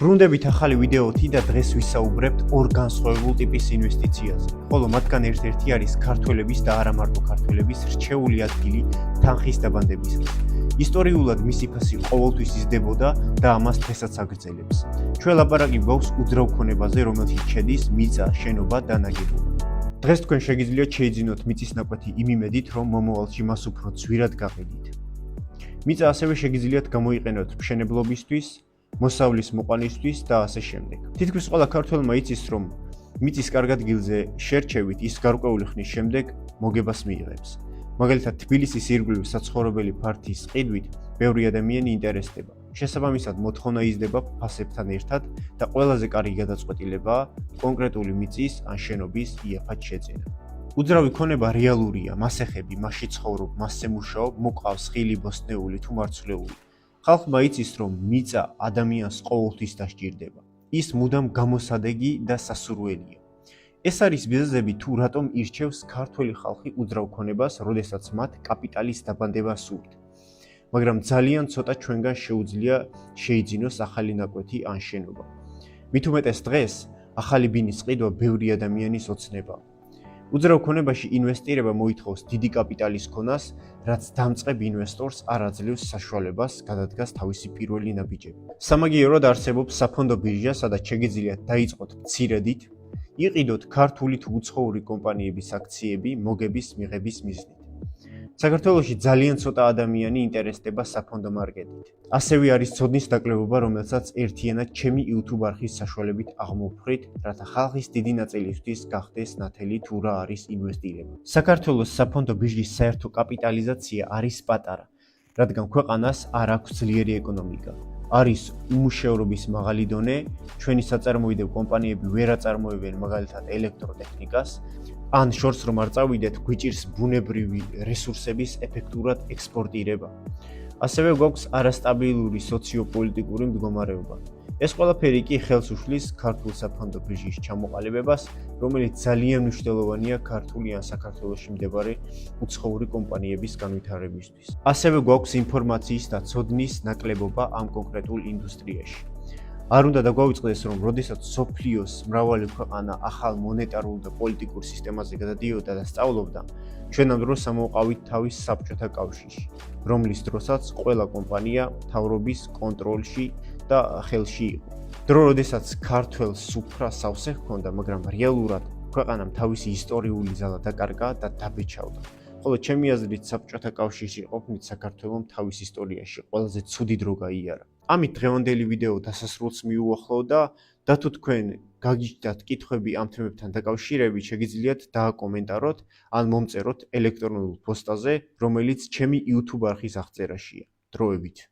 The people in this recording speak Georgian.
ბრუნდებით ახალი ვიდეოთი და დღეს ვისაუბრებთ ორ განსხვავებულ ტიპის ინვესტიციაზე. ხოლო მათგან ერთ-ერთი არის ქართველების და არა მარტო ქართველების რჩეული ადგილი თანხის დაბანდებისას. ისტორიულად მისი ფასი ყოველთვის იზრდებოდა და ამას დღესაც აგრძელებს. ჩვენ ლაპარაკი გვაქვს უძრავ ქონებაზე, რომელშიც შედის მიწა, შენობა და ნაგებობა. დღეს თქვენ შეგიძლიათ შეიძინოთ მიწის ნაკვეთი იმ იმედით, რომ მომავალში მას უფრო ძვირად გაყიდით. მიწა ასევე შეგიძლიათ გამოიყენოთ მშენებლობისთვის, მოსავლის მოყვანისთვის და ასე შემდეგ. თითქმის ყველა ქართველმა იცის, რომ მიწის კარგ ადგილზე შერჩევით ის გარკვეული ხნის შემდეგ მოგებას მიიღებს. მაგალითად, თბილისის ირგვლივ საცხოვრებელი ფართის ყიდვით ბევრი ადამიანი ინტერესდება. შესაბამისად, მოთხოვნა იზრდება ფასებთან ერთად და ყველაზე კარგი გადაწყვეტილებაა კონკრეტული მიწის ან შენობის იაფად შეძენა. უძრავი ქონება რეალურია, მას ეხები, მასში ცხოვრობ, მასზე მუშაობ, მოყავს ხილი, ბოსტნეული თუ მარცვლეული. ხალხმა იცის, რომ მიწა ადამიანს ყოველთვის დასჭირდება. ის მუდამ გამოსადეგი და სასურველია. ეს არის მიზეზები თუ რატომ ირჩევს ქართველი ხალხი უძრავ ქონებას, როდესაც მათ კაპიტალის დაბანდება სურთ. მაგრამ ძალიან ცოტა ჩვენგან შეუძლია შეიძინოს ახალი ნაკვეთი ან შენობა. მით უმეტეს დღეს ახალი ბინის ყიდვა ბევრი ადამიანის ოცნება. უძრავ ქონებაში ინვესტირება მოითხოვს დიდი კაპიტალის ქონას, რაც დამწყებ ინვესტორს არ აძლევს საშუალებას გადადგას თავისი პირველი ნაბიჯები. სამაგიეროდ არსებობს საფონდო ბირჟა, სადაც შეგიძლიათ დაიწყოთ მცირედით, იყიდოთ ქართული თუ უცხოური კომპანიების აქციები მოგების მიღების მიზნით. საქართველოში ძალიან ცოტა ადამიანი ინტერესდება საფონდო მარკეტით. ასევე არის ცოდნის დაკლებობა, რომელსაც ერთიანად ჩემი YouTube არხის საშუალებით აღმოვფხრით, რათა ხალხის დიდი ნაწილისთვის გახდეს ნათელი თუ რა არის ინვესტირება. საქართველოს საფონდო ბირჟის საერთო კაპიტალიზაცია არის პატარა, რადგან ქვეყანას არ აქვს ძლიერი ეკონომიკა. არის უმუშევრობის მაღალი დონე, ჩვენი საწარმოიდევ კომპანიები ვერ აწარმოებენ მაგალითად ელექტროტექნიკას, ან შორს რომ არ წავიდეთ, გვიჭირს ბუნებრივი რესურსების ეფექტურად ექსპორტირება. ასევე გვაქვს არასტაბილური სოციოპოლიტიკური მდგომარეობა. ეს ყველაფერი კი ხელს უშლის ქართულ საფონდო ბირჟის ჩამოყალიბებას, რომელიც ძალიან მნიშვნელოვანია ქართული ან საქართველოში მდებარე უცხოური კომპანიების განვითარებისთვის. ასევე გვაქვს ინფორმაციის და ცოდნის ნაკლებობა ამ კონკრეტულ ინდუსტრიაში. არ უნდა დაგვავიწყდეს, რომ როდესაც სოფლიოს მრავალი ქვეყანა ახალ მონეტარულ და პოლიტიკურ სისტემაზე გადადიოდა და სწავლობდა, ჩვენ ამ დროს ამოვყავით თავის საბჭოთა კავშირში, რომლის დროსაც ყველა კომპანია მთავრობის კონტროლში და ხელში იყო. დრო, როდესაც ქართველს სუფრა სავსე ჰქონდა, მაგრამ რეალურად ქვეყანამ თავისი ისტორიული ზალა დაკარგა და დაბეჭავდა. ხოლო ჩემი აზრით საბჭოთა კავშირში ყოფნით საქართველოს თავის ისტორიაში ყველაზე ცუდი დრო გაიარა. ამით დღევანდელი ვიდეო დასასრულს მიუახლოვდა და თუ თქვენ გაგიჩნდათ კითხვები ამ თემებთან დაკავშირებით, შეგიძლიათ დააკომენტაროთ ან მომწეროთ ელექტრონულ პოსტაზე, რომელიც ჩემი YouTube არხის აღწერაშია. დროებით.